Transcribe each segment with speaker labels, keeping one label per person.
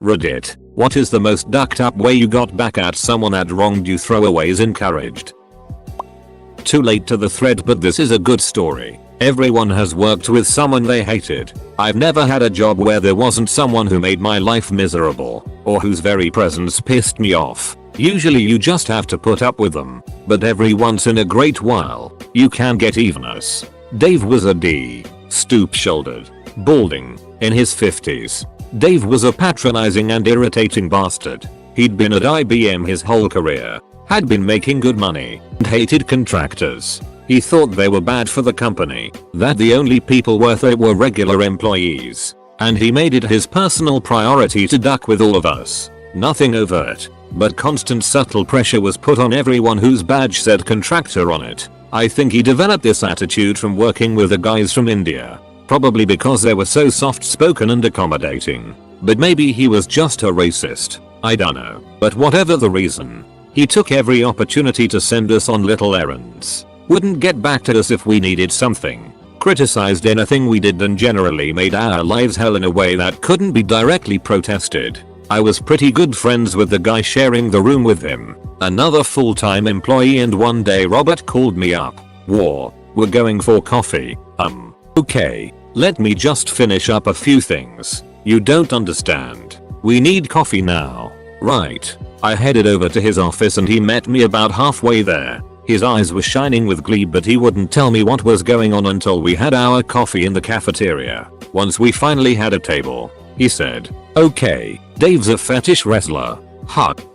Speaker 1: Reddit. What is the most ducked up way you got back at someone that wronged you? Throwaways encouraged. Too late to the thread, but this is a good story. Everyone has worked with someone they hated. I've never had a job where there wasn't someone who made my life miserable, or whose very presence pissed me off. Usually you just have to put up with them, but every once in a great while, you can get evenness. Dave was a D. Stoop-shouldered, balding, in his 50s. Dave was a patronizing and irritating bastard. He'd been at IBM his whole career, had been making good money, and hated contractors. He thought they were bad for the company, that the only people worth it were regular employees. And he made it his personal priority to duck with all of us. Nothing overt, but constant subtle pressure was put on everyone whose badge said contractor on it. I think he developed this attitude from working with the guys from India. Probably because they were so soft-spoken and accommodating. But maybe he was just a racist. I don't know. But whatever the reason, he took every opportunity to send us on little errands. Wouldn't get back to us if we needed something. Criticized anything we did and generally made our lives hell in a way that couldn't be directly protested. I was pretty good friends with the guy sharing the room with him, another full-time employee, and one day Robert called me up. We're going for coffee. Okay, let me just finish up a few things. You don't understand. We need coffee now. Right. I headed over to his office and he met me about halfway there. His eyes were shining with glee, but he wouldn't tell me what was going on until we had our coffee in the cafeteria. Once we finally had a table, he said, "Okay, Dave's a fetish wrestler."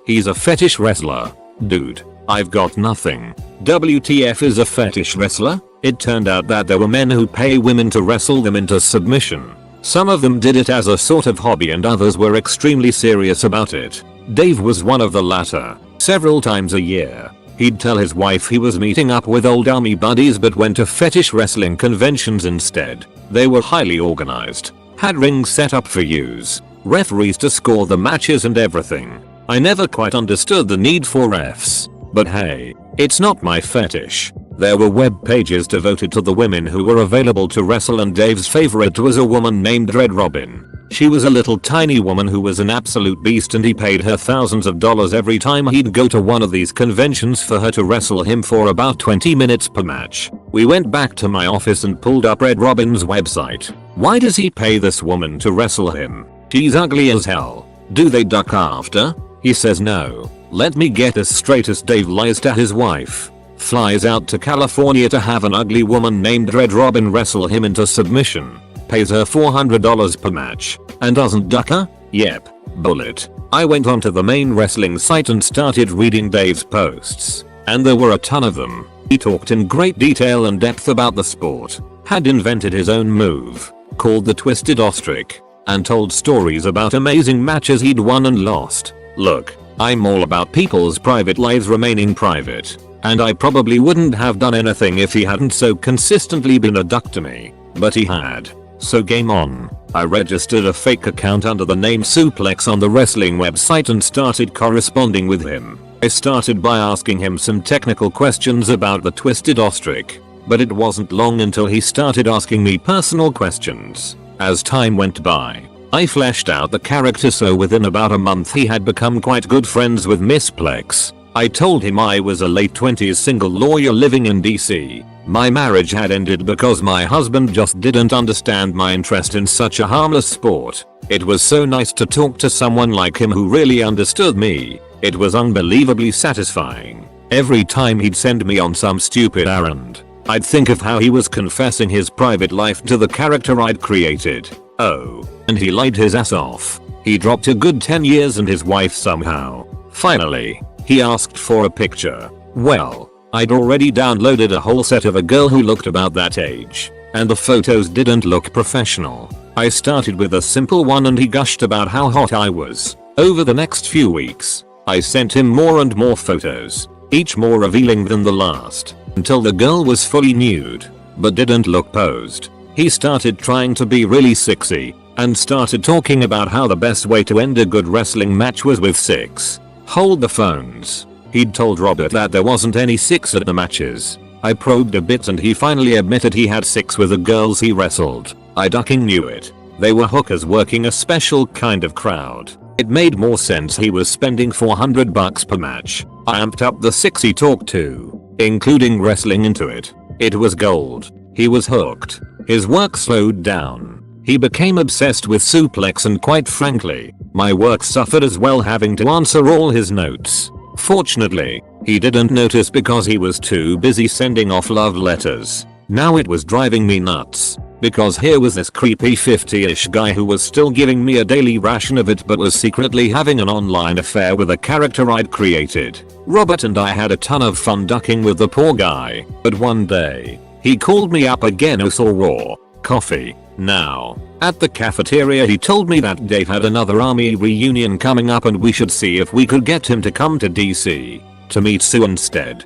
Speaker 1: He's a fetish wrestler. Dude, I've got nothing. WTF is a fetish wrestler? It turned out that there were men who pay women to wrestle them into submission. Some of them did it as a sort of hobby and others were extremely serious about it. Dave was one of the latter. Several times a year, he'd tell his wife he was meeting up with old army buddies but went to fetish wrestling conventions instead. They were highly organized, had rings set up for use, referees to score the matches and everything. I never quite understood the need for refs. But hey, it's not my fetish. There were web pages devoted to the women who were available to wrestle, and Dave's favorite was a woman named Red Robin. She was a little tiny woman who was an absolute beast, and he paid her thousands of dollars every time he'd go to one of these conventions for her to wrestle him for about 20 minutes per match. We went back to my office and pulled up Red Robin's website. Why does he pay this woman to wrestle him? She's ugly as hell. Do they duck after? He says no. Let me get this straight, as Dave lies to his wife. Flies out to California to have an ugly woman named Red Robin wrestle him into submission. Pays her $400 per match. And doesn't duck her? Yep. Bullet. I went onto the main wrestling site and started reading Dave's posts. And there were a ton of them. He talked in great detail and depth about the sport. Had invented his own move, called the Twisted Ostrich. And told stories about amazing matches he'd won and lost. Look, I'm all about people's private lives remaining private. And I probably wouldn't have done anything if he hadn't so consistently been a duck to me. But he had. So game on. I registered a fake account under the name Suplex on the wrestling website and started corresponding with him. I started by asking him some technical questions about the Twisted Ostrich. But it wasn't long until he started asking me personal questions. As time went by, I fleshed out the character, so within about a month he had become quite good friends with Miss Plex. I told him I was a late 20s single lawyer living in DC. My marriage had ended because my husband just didn't understand my interest in such a harmless sport. It was so nice to talk to someone like him who really understood me. It was unbelievably satisfying. Every time he'd send me on some stupid errand, I'd think of how he was confessing his private life to the character I'd created. Oh, and he lied his ass off. He dropped a good 10 years and his wife somehow. Finally, he asked for a picture. Well, I'd already downloaded a whole set of a girl who looked about that age, and the photos didn't look professional. I started with a simple one and he gushed about how hot I was. Over the next few weeks, I sent him more and more photos, each more revealing than the last, until the girl was fully nude, but didn't look posed. He started trying to be really sexy, and started talking about how the best way to end a good wrestling match was with sex. Hold the phones. He'd told Robert that there wasn't any sex at the matches. I probed a bit and he finally admitted he had sex with the girls he wrestled. I ducking knew it. They were hookers working a special kind of crowd. made more sense he was spending $400 per match. I amped up the 6 he talked to, including wrestling into it. It was gold. He was hooked. His work slowed down. He became obsessed with suplex and quite frankly, my work suffered as well, having to answer all his notes. Fortunately, he didn't notice because he was too busy sending off love letters. Now it was driving me nuts, because here was this creepy 50-ish guy who was still giving me a daily ration of it but was secretly having an online affair with a character I'd created. Robert and I had a ton of fun ducking with the poor guy, but one day, he called me up again for raw coffee. Now, at the cafeteria he told me that Dave had another army reunion coming up and we should see if we could get him to come to DC to meet Sue instead.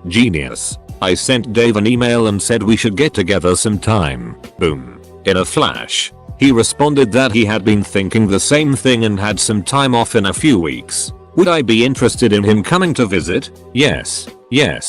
Speaker 1: Genius. I sent Dave an email and said we should get together sometime. Boom. In a flash, he responded that he had been thinking the same thing and had some time off in a few weeks. Would I be interested in him coming to visit? Yes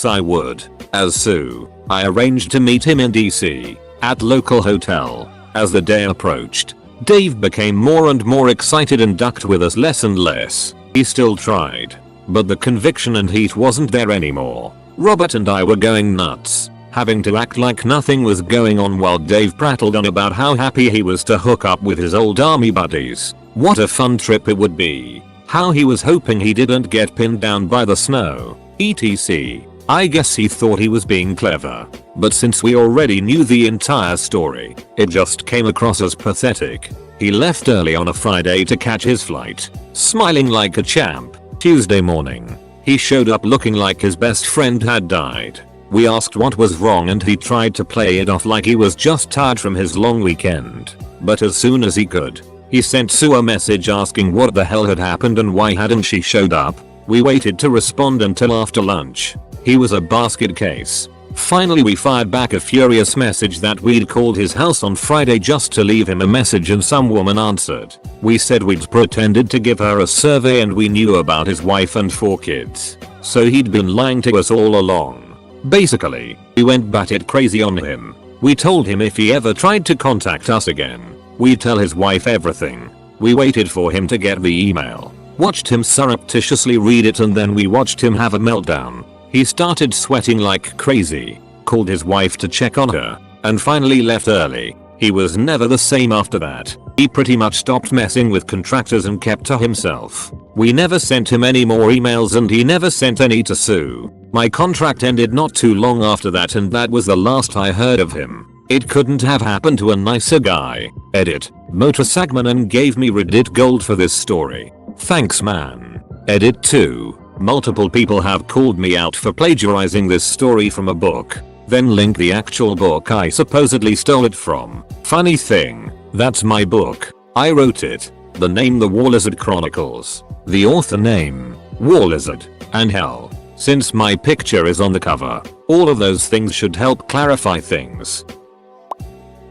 Speaker 1: I would. As Sue, I arranged to meet him in DC at local hotel. As the day approached, Dave became more and more excited and ducked with us less and less. He still tried, but the conviction and heat wasn't there anymore. Robert and I were going nuts, having to act like nothing was going on while Dave prattled on about how happy he was to hook up with his old army buddies. What a fun trip it would be. How he was hoping he didn't get pinned down by the snow, etc. I guess he thought he was being clever, but since we already knew the entire story, it just came across as pathetic. He left early on a Friday to catch his flight, smiling like a champ. Tuesday morning, he showed up looking like his best friend had died. We asked what was wrong and he tried to play it off like he was just tired from his long weekend. But as soon as he could, he sent Sue a message asking what the hell had happened and why hadn't she showed up. We waited to respond until after lunch. He was a basket case. Finally we fired back a furious message that we'd called his house on Friday just to leave him a message and some woman answered. We said we'd pretended to give her a survey and we knew about his wife and 4 kids. So he'd been lying to us all along. Basically, we went batshit crazy on him. We told him if he ever tried to contact us again, we'd tell his wife everything. We waited for him to get the email, watched him surreptitiously read it, and then we watched him have a meltdown. He started sweating like crazy, called his wife to check on her, and finally left early. He was never the same after that. He pretty much stopped messing with contractors and kept to himself. We never sent him any more emails and he never sent any to Sue. My contract ended not too long after that and that was the last I heard of him. It couldn't have happened to a nicer guy. Edit. Motorsagmanen gave me Reddit gold for this story. Thanks man. Edit 2. Multiple people have called me out for plagiarizing this story from a book, then link the actual book I supposedly stole it from. Funny thing, that's my book. I wrote it. The name The War Lizard Chronicles. The author name, War Lizard. And hell, since my picture is on the cover, all of those things should help clarify things.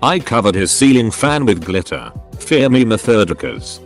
Speaker 1: I covered his ceiling fan with glitter. Fear me Methodicas.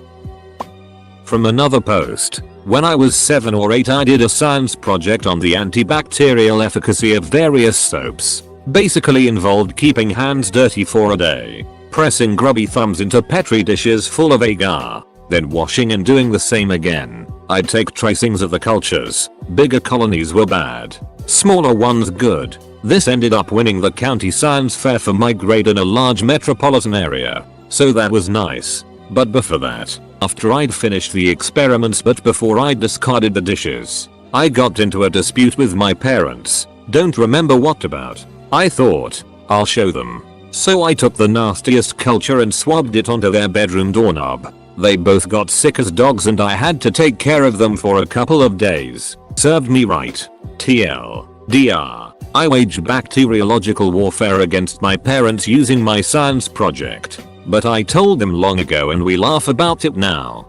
Speaker 1: From another post. When I was 7 or 8 I did a science project on the antibacterial efficacy of various soaps. Basically involved keeping hands dirty for a day, pressing grubby thumbs into petri dishes full of agar, then washing and doing the same again. I'd take tracings of the cultures. Bigger colonies were bad, smaller ones good. This ended up winning the county science fair for my grade in a large metropolitan area, so that was nice. But before that, after I'd finished the experiments but before I discarded the dishes, I got into a dispute with my parents. Don't remember what about. I thought, I'll show them. So I took the nastiest culture and swabbed it onto their bedroom doorknob. They both got sick as dogs and I had to take care of them for a couple of days. Served me right. TLDR. I waged bacteriological warfare against my parents using my science project. But I told them long ago and we laugh about it now.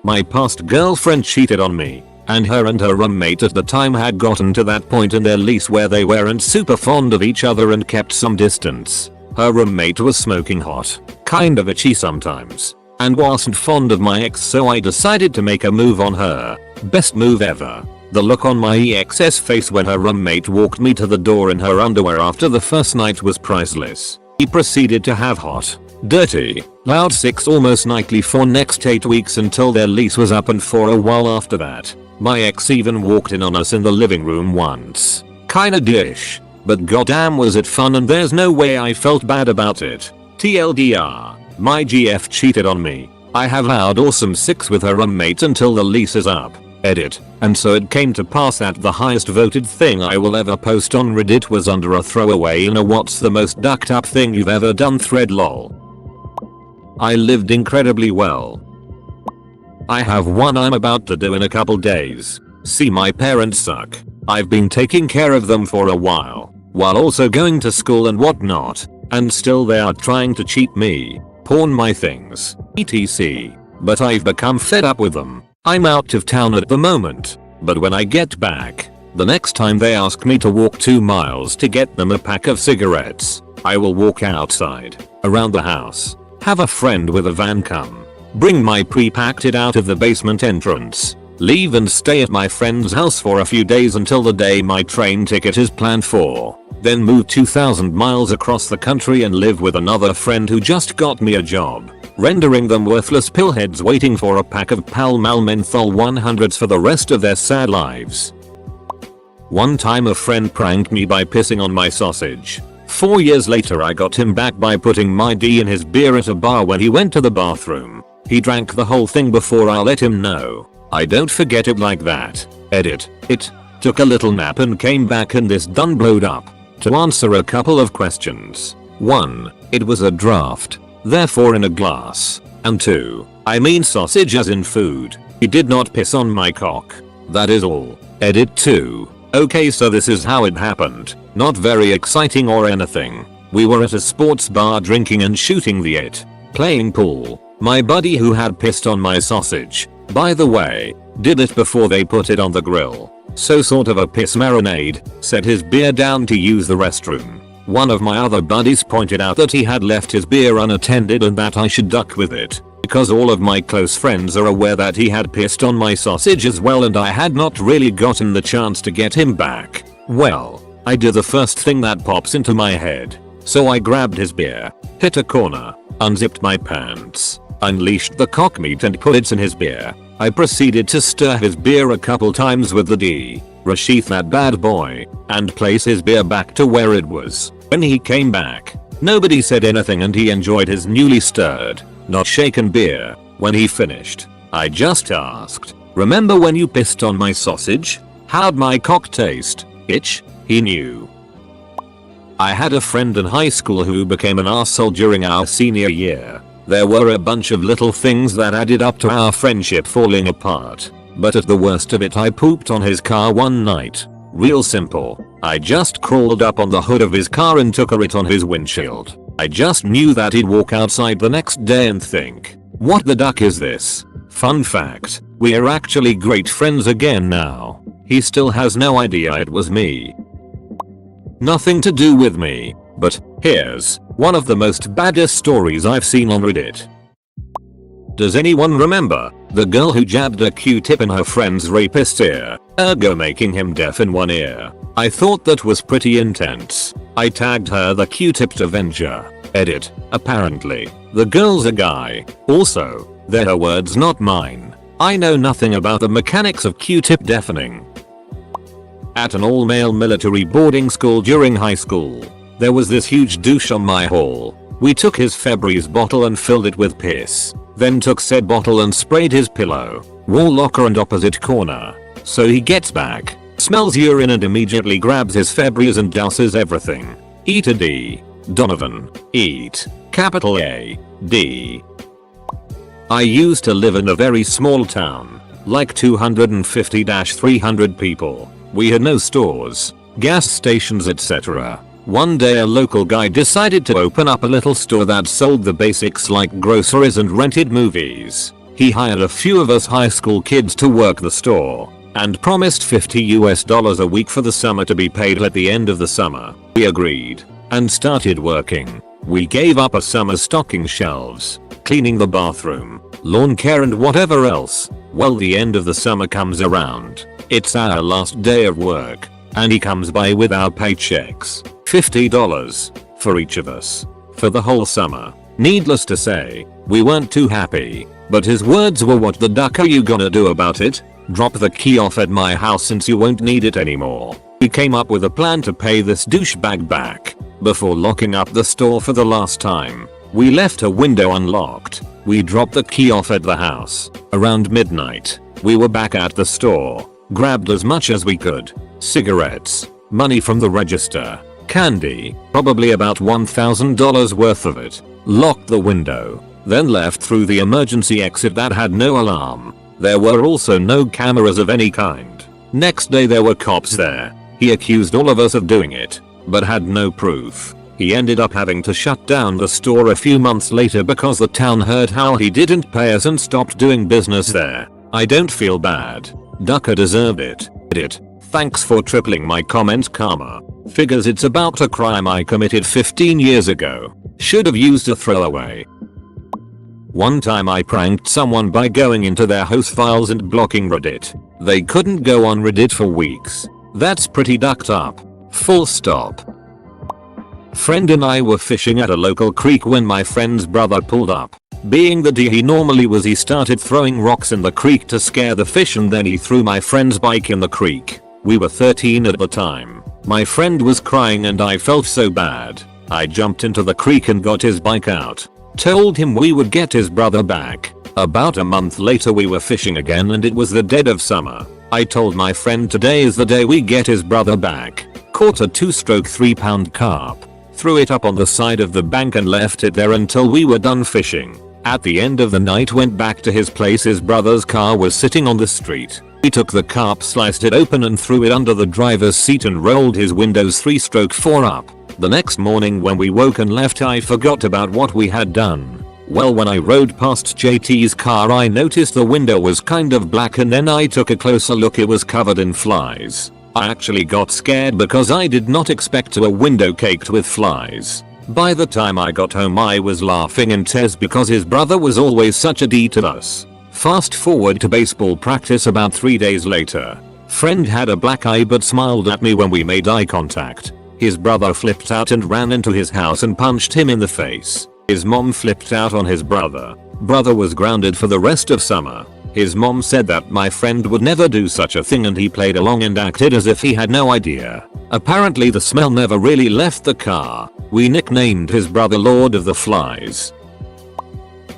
Speaker 1: My past girlfriend cheated on me, and her roommate at the time had gotten to that point in their lease where they weren't super fond of each other and kept some distance. Her roommate was smoking hot, kind of itchy sometimes, and wasn't fond of my ex, so I decided to make a move on her. Best move ever. The look on my ex's face when her roommate walked me to the door in her underwear after the first night was priceless. He proceeded to have hot, Dirty, loud 6 almost nightly for next 8 weeks until their lease was up, and for a while after that. My ex even walked in on us in the living room once. Kinda dish. But goddamn was it fun, and there's no way I felt bad about it. TLDR, my GF cheated on me. I have had awesome sex with her roommate until the lease is up. Edit. And so it came to pass that the highest voted thing I will ever post on Reddit was under a throwaway in a "what's the most ducked up thing you've ever done" thread. Lol. I lived incredibly well. I have one I'm about to do in a couple days. See, my parents suck. I've been taking care of them for a while also going to school and whatnot, and still they are trying to cheat me, pawn my things, etc. But I've become fed up with them. I'm out of town at the moment, but when I get back, the next time they ask me to walk 2 miles to get them a pack of cigarettes, I will walk outside, around the house, have a friend with a van come, bring my pre-packed it out of the basement entrance, leave and stay at my friend's house for a few days until the day my train ticket is planned for, then move 2,000 miles across the country and live with another friend who just got me a job, rendering them worthless pillheads waiting for a pack of Pall Mall menthol 100s for the rest of their sad lives. One time a friend pranked me by pissing on my sausage. 4 years later I got him back by putting my D in his beer at a bar when he went to the bathroom. He drank the whole thing before I let him know. I don't forget it like that. Edit. It took a little nap and came back and this done blowed up. To answer a couple of questions. 1. It was a draft, therefore in a glass. And 2. I mean sausage as in food. He did not piss on my cock. That is all. Edit 2. Okay, so this is how it happened. Not very exciting or anything. We were at a sports bar drinking and shooting the shit, playing pool. My buddy who had pissed on my sausage, by the way, did it before they put it on the grill. So sort of a piss marinade, set his beer down to use the restroom. One of my other buddies pointed out that he had left his beer unattended and that I should duck with it, because all of my close friends are aware that he had pissed on my sausage as well and I had not really gotten the chance to get him back. Well, I do the first thing that pops into my head. So I grabbed his beer, hit a corner, unzipped my pants, unleashed the cock meat and put it in his beer. I proceeded to stir his beer a couple times with the D, resheath that bad boy, and place his beer back to where it was. When he came back, nobody said anything and he enjoyed his newly stirred, not shaken beer. When he finished, I just asked, "Remember when you pissed on my sausage? How'd my cock taste, bitch?" He knew. I had a friend in high school who became an arsehole during our senior year. There were a bunch of little things that added up to our friendship falling apart. But at the worst of it, I pooped on his car one night. Real simple. I just crawled up on the hood of his car and took a shit on his windshield. I just knew that he'd walk outside the next day and think, "What the duck is this?" Fun fact, we are actually great friends again now. He still has no idea it was me. Nothing to do with me, but here's one of the most baddest stories I've seen on Reddit. Does anyone remember the girl who jabbed a Q-tip in her friend's rapist's ear, ergo making him deaf in one ear? I thought that was pretty intense. I tagged her the Q-tipped Avenger. Edit. Apparently, the girl's a guy. Also, they're her words, not mine. I know nothing about the mechanics of Q-tip deafening. At an all-male military boarding school during high school, there was this huge douche on my hall. We took his Febreze bottle and filled it with piss, then took said bottle and sprayed his pillow, wall locker and opposite corner. So he gets back, smells urine and immediately grabs his Febreze and douses everything. Eat a D. Donovan. Eat. Capital A. D. I used to live in a very small town, like 250-300 people. We had no stores, gas stations, etc. One day a local guy decided to open up a little store that sold the basics like groceries and rented movies. He hired a few of us high school kids to work the store and promised $50 a week for the summer to be paid at the end of the summer. We agreed and started working. We gave up a summer stocking shelves, cleaning the bathroom, lawn care and whatever else. Well, the end of the summer comes around. It's our last day of work, and he comes by with our paychecks. $50 for each of us. For the whole summer. Needless to say, we weren't too happy, but his words were, "What the duck are you gonna do about it? Drop the key off at my house since you won't need it anymore." We came up with a plan to pay this douchebag back. Before locking up the store for the last time, we left a window unlocked. We dropped the key off at the house. Around midnight, we were back at the store, grabbed as much as we could. Cigarettes, money from the register, candy, probably about $1,000 worth of it. Locked the window, then left through the emergency exit that had no alarm. There were also no cameras of any kind. Next day there were cops there. He accused all of us of doing it, but had no proof. He ended up having to shut down the store a few months later because the town heard how he didn't pay us and stopped doing business there. I don't feel bad. Ducker deserved it. Thanks for tripling my comment karma. Figures it's about a crime I committed 15 years ago. Should have used a throwaway. One time I pranked someone by going into their host files and blocking Reddit. They couldn't go on Reddit for weeks. That's pretty ducked up. Full stop. Friend and I were fishing at a local creek when my friend's brother pulled up. Being the D he normally was, he started throwing rocks in the creek to scare the fish, and then he threw my friend's bike in the creek. We were 13 at the time. My friend was crying and I felt so bad. I jumped into the creek and got his bike out. Told him we would get his brother back. About a month later we were fishing again and it was the dead of summer. I told my friend today is the day we get his brother back. Caught a 2-stroke 3-pound carp. Threw it up on the side of the bank and left it there until we were done fishing. At the end of the night went back to his place. His brother's car was sitting on the street. He took the carp, sliced it open and threw it under the driver's seat and rolled his windows 3-stroke 4 up. The next morning when we woke and left I forgot about what we had done. Well, when I rode past JT's car I noticed the window was kind of black, and then I took a closer look. It was covered in flies. I actually got scared because I did not expect a window caked with flies. By the time I got home I was laughing in tears because his brother was always such a D to us. Fast forward to baseball practice about 3 days later. Friend had a black eye but smiled at me when we made eye contact. His brother flipped out and ran into his house and punched him in the face. His mom flipped out on his brother. Brother was grounded for the rest of summer. His mom said that my friend would never do such a thing and he played along and acted as if he had no idea. Apparently the smell never really left the car. We nicknamed his brother Lord of the Flies.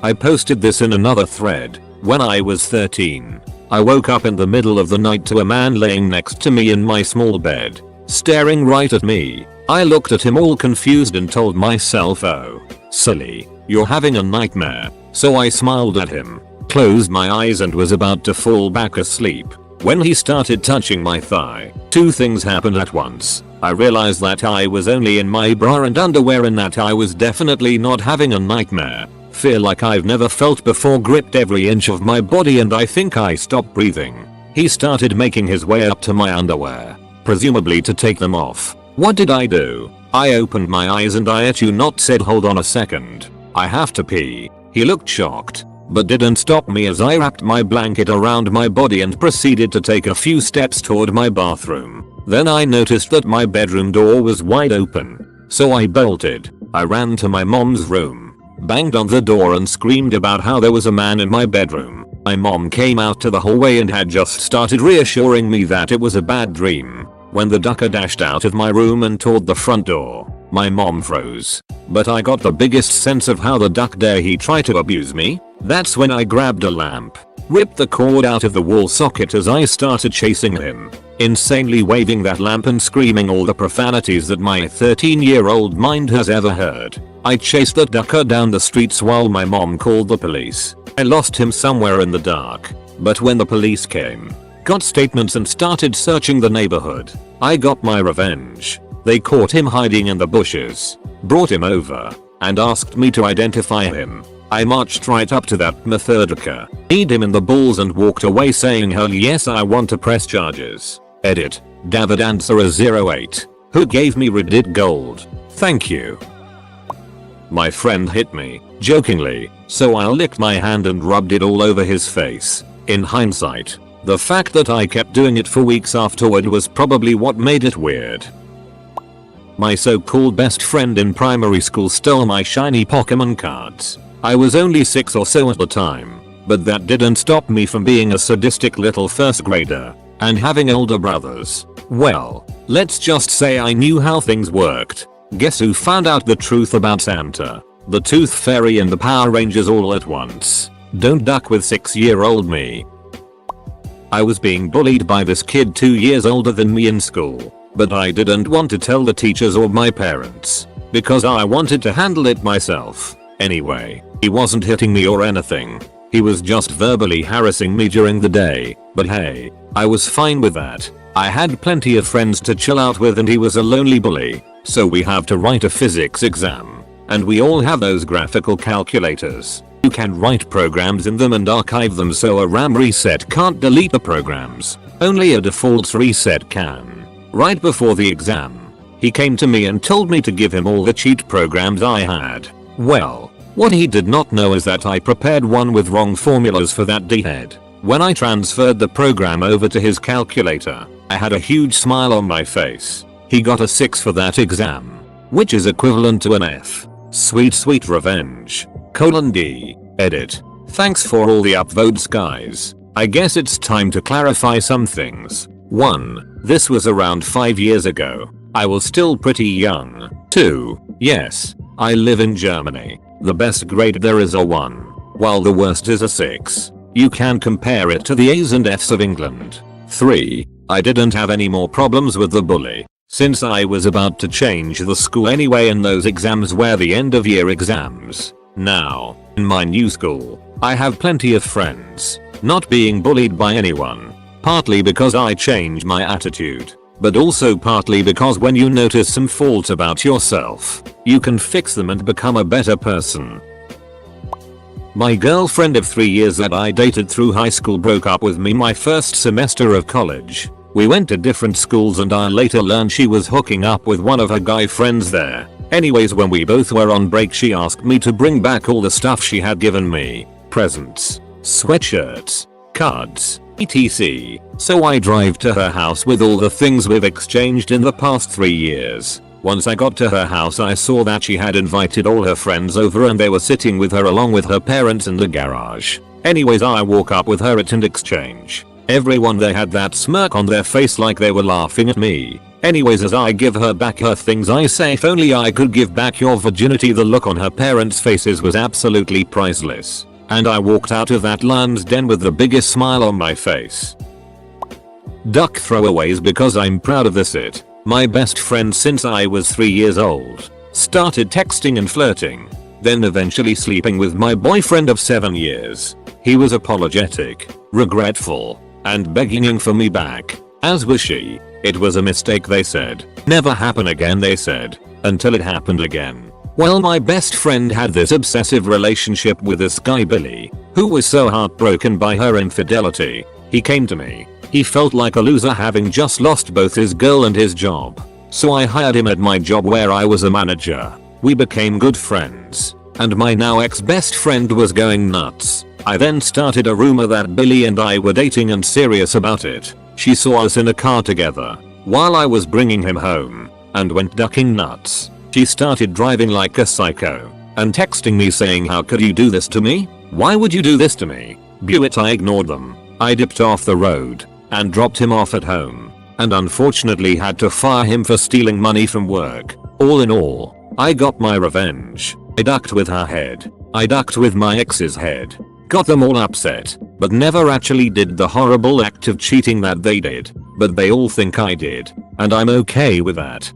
Speaker 1: I posted this in another thread. When I was 13, I woke up in the middle of the night to a man laying next to me in my small bed, staring right at me. I looked at him all confused and told myself, "Oh, silly, you're having a nightmare." So I smiled at him, closed my eyes and was about to fall back asleep when he started touching my thigh. Two things happened at once. I realized that I was only in my bra and underwear and that I was definitely not having a nightmare. Fear like I've never felt before gripped every inch of my body and I think I stopped breathing. He started making his way up to my underwear, presumably to take them off. What did I do? I opened my eyes and I said, "Hold on a second. I have to pee." He looked shocked, but didn't stop me as I wrapped my blanket around my body and proceeded to take a few steps toward my bathroom. Then I noticed that my bedroom door was wide open, so I bolted. I ran to my mom's room, banged on the door and screamed about how there was a man in my bedroom. My mom came out to the hallway and had just started reassuring me that it was a bad dream when the ducker dashed out of my room and toward the front door. My mom froze, but I got the biggest sense of how the duck dare he try to abuse me. That's when I grabbed a lamp, ripped the cord out of the wall socket as I started chasing him, insanely waving that lamp and screaming all the profanities that my 13-year-old mind has ever heard. I chased the ducker down the streets while my mom called the police. I lost him somewhere in the dark, but when the police came, got statements and started searching the neighborhood, I got my revenge. They caught him hiding in the bushes, brought him over, and asked me to identify him. I marched right up to that motherfucker, kneed him in the balls and walked away saying, "Hell yes, I want to press charges." Edit. David Answer 08. Who gave me Reddit gold? Thank you. My friend hit me, jokingly, so I licked my hand and rubbed it all over his face. In hindsight, the fact that I kept doing it for weeks afterward was probably what made it weird. My so-called best friend in primary school stole my shiny Pokemon cards. I was only 6 or so at the time, but that didn't stop me from being a sadistic little first grader and having older brothers. Well, let's just say I knew how things worked. Guess who found out the truth about Santa, the Tooth Fairy and the Power Rangers all at once? Don't duck with 6-year-old me. I was being bullied by this kid 2 years older than me in school, but I didn't want to tell the teachers or my parents because I wanted to handle it myself. Anyway, he wasn't hitting me or anything. He was just verbally harassing me during the day, but hey, I was fine with that. I had plenty of friends to chill out with and he was a lonely bully, so we have to write a physics exam. And we all have those graphical calculators. You can write programs in them and archive them so a RAM reset can't delete the programs. Only a default reset can. Right before the exam, he came to me and told me to give him all the cheat programs I had. Well, what he did not know is that I prepared one with wrong formulas for that D-head. When I transferred the program over to his calculator, I had a huge smile on my face. He got a 6 for that exam, which is equivalent to an F. Sweet revenge. D. Edit. Thanks for all the upvotes guys. I guess it's time to clarify some things. 1. This was around 5 years ago. I was still pretty young. 2. Yes, I live in Germany. The best grade there is a 1, while the worst is a 6. You can compare it to the A's and F's of England. 3. I didn't have any more problems with the bully, since I was about to change the school anyway and those exams were the end of year exams. Now, in my new school, I have plenty of friends, not being bullied by anyone. Partly because I changed my attitude, but also partly because when you notice some fault about yourself, you can fix them and become a better person. My girlfriend of 3 years that I dated through high school broke up with me my first semester of college. We went to different schools and I later learned she was hooking up with one of her guy friends there. Anyways, when we both were on break she asked me to bring back all the stuff she had given me. Presents, sweatshirts, cards, etc. So I drive to her house with all the things we've exchanged in the past 3 years. Once I got to her house I saw that she had invited all her friends over and they were sitting with her along with her parents in the garage. Anyways, I walk up with her and exchange. Everyone there had that smirk on their face like they were laughing at me. Anyways, as I give her back her things I say, if only I could give back your virginity. The look on her parents' faces was absolutely priceless. And I walked out of that lion's den with the biggest smile on my face. Duck throwaways because I'm proud of this. My best friend since I was 3 years old started texting and flirting, then eventually sleeping with my boyfriend of 7 years. He was apologetic, regretful, and begging for me back, as was she. It was a mistake, they said. Never happen again, they said, until it happened again. Well, my best friend had this obsessive relationship with this guy Billy, who was so heartbroken by her infidelity. He came to me. He felt like a loser having just lost both his girl and his job. So I hired him at my job where I was a manager. We became good friends, and my now ex-best friend was going nuts. I then started a rumor that Billy and I were dating and serious about it. She saw us in a car together while I was bringing him home and went ducking nuts. She started driving like a psycho and texting me saying, "How could you do this to me? Why would you do this to me?" But I ignored them. I dipped off the road and dropped him off at home, and unfortunately had to fire him for stealing money from work. All in all, I got my revenge. I ducked with her head. I ducked with my ex's head. Got them all upset, but never actually did the horrible act of cheating that they did. But they all think I did, and I'm okay with that.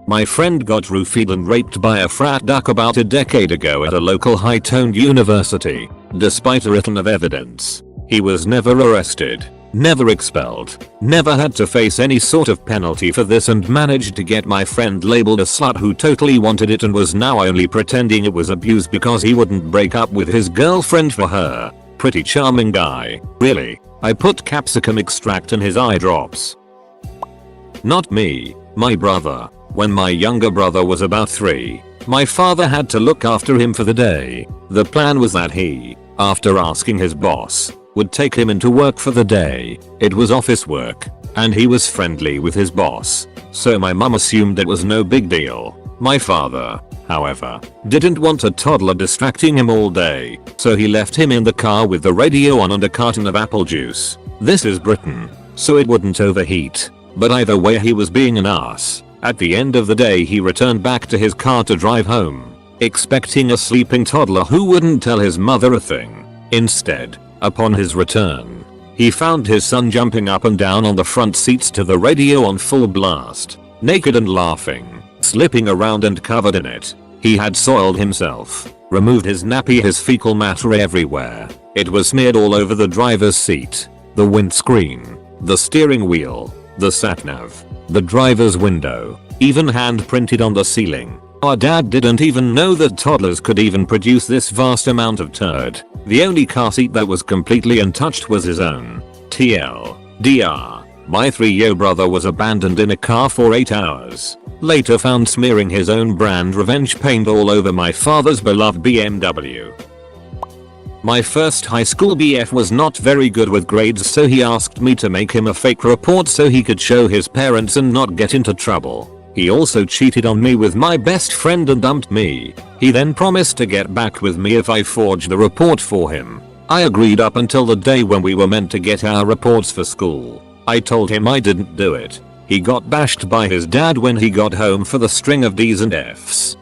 Speaker 1: My friend got roofied and raped by a frat duck about a decade ago at a local high-toned university, despite a written of evidence. He was never arrested, never expelled, never had to face any sort of penalty for this, and managed to get my friend labeled a slut who totally wanted it and was now only pretending it was abuse because he wouldn't break up with his girlfriend for her. Pretty charming guy. Really, I put capsicum extract in his eye drops. Not me, my brother. When my younger brother was about 3, my father had to look after him for the day. The plan was that he, after asking his boss, would take him into work for the day. It was office work. and he was friendly with his boss, so my mum assumed it was no big deal. My father, however, didn't want a toddler distracting him all day, so he left him in the car with the radio on and a carton of apple juice. This is Britain, so it wouldn't overheat. But either way, he was being an ass. At the end of the day, he returned back to his car to drive home, expecting a sleeping toddler who wouldn't tell his mother a thing. Instead, upon his return, he found his son jumping up and down on the front seats to the radio on full blast, naked and laughing, slipping around and covered in it. He had soiled himself, removed his nappy, his fecal matter everywhere. It was smeared all over the driver's seat, the windscreen, the steering wheel, the sat-nav, the driver's window, even hand printed on the ceiling. Our dad didn't even know that toddlers could even produce this vast amount of turd. The only car seat that was completely untouched was his own. TLDR. My 3-year-old brother was abandoned in a car for 8 hours. Later found smearing his own brand revenge paint all over my father's beloved BMW. My first high school BF was not very good with grades, so he asked me to make him a fake report so he could show his parents and not get into trouble. He also cheated on me with my best friend and dumped me. He then promised to get back with me if I forged the report for him. I agreed up until the day when we were meant to get our reports for school. I told him I didn't do it. He got bashed by his dad when he got home for the string of D's and F's.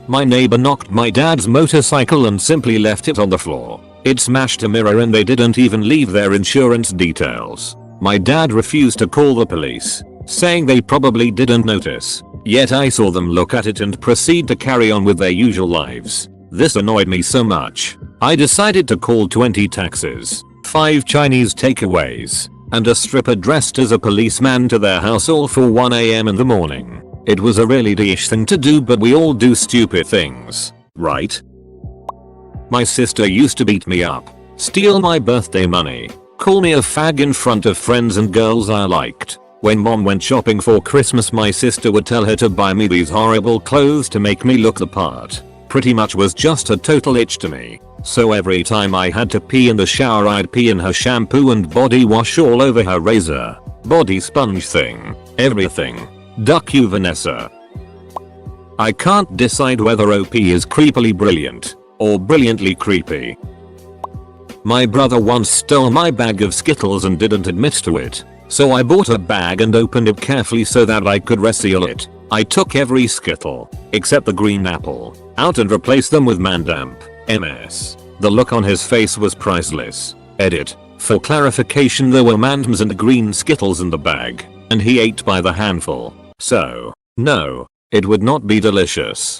Speaker 1: My neighbor knocked my dad's motorcycle and simply left it on the floor. It smashed a mirror and they didn't even leave their insurance details. My dad refused to call the police, saying they probably didn't notice. Yet I saw them look at it and proceed to carry on with their usual lives. This annoyed me so much, I decided to call 20 taxis, 5 Chinese takeaways, and a stripper dressed as a policeman to their house, all for 1 AM in the morning. It was a really dish thing to do, but we all do stupid things, right? My sister used to beat me up, steal my birthday money, call me a fag in front of friends and girls I liked. When mom went shopping for Christmas, my sister would tell her to buy me these horrible clothes to make me look the part. Pretty much was just a total itch to me. So every time I had to pee in the shower, I'd pee in her shampoo and body wash all over her razor, body sponge thing, everything. Duck you, Vanessa. I can't decide whether OP is creepily brilliant or brilliantly creepy. My brother once stole my bag of Skittles and didn't admit to it. So I bought a bag and opened it carefully so that I could reseal it. I took every Skittle, except the green apple, out and replaced them with Mandamp, MS. The look on his face was priceless. Edit. For clarification, there were Mandams and green Skittles in the bag, and he ate by the handful. So, no, it would not be delicious.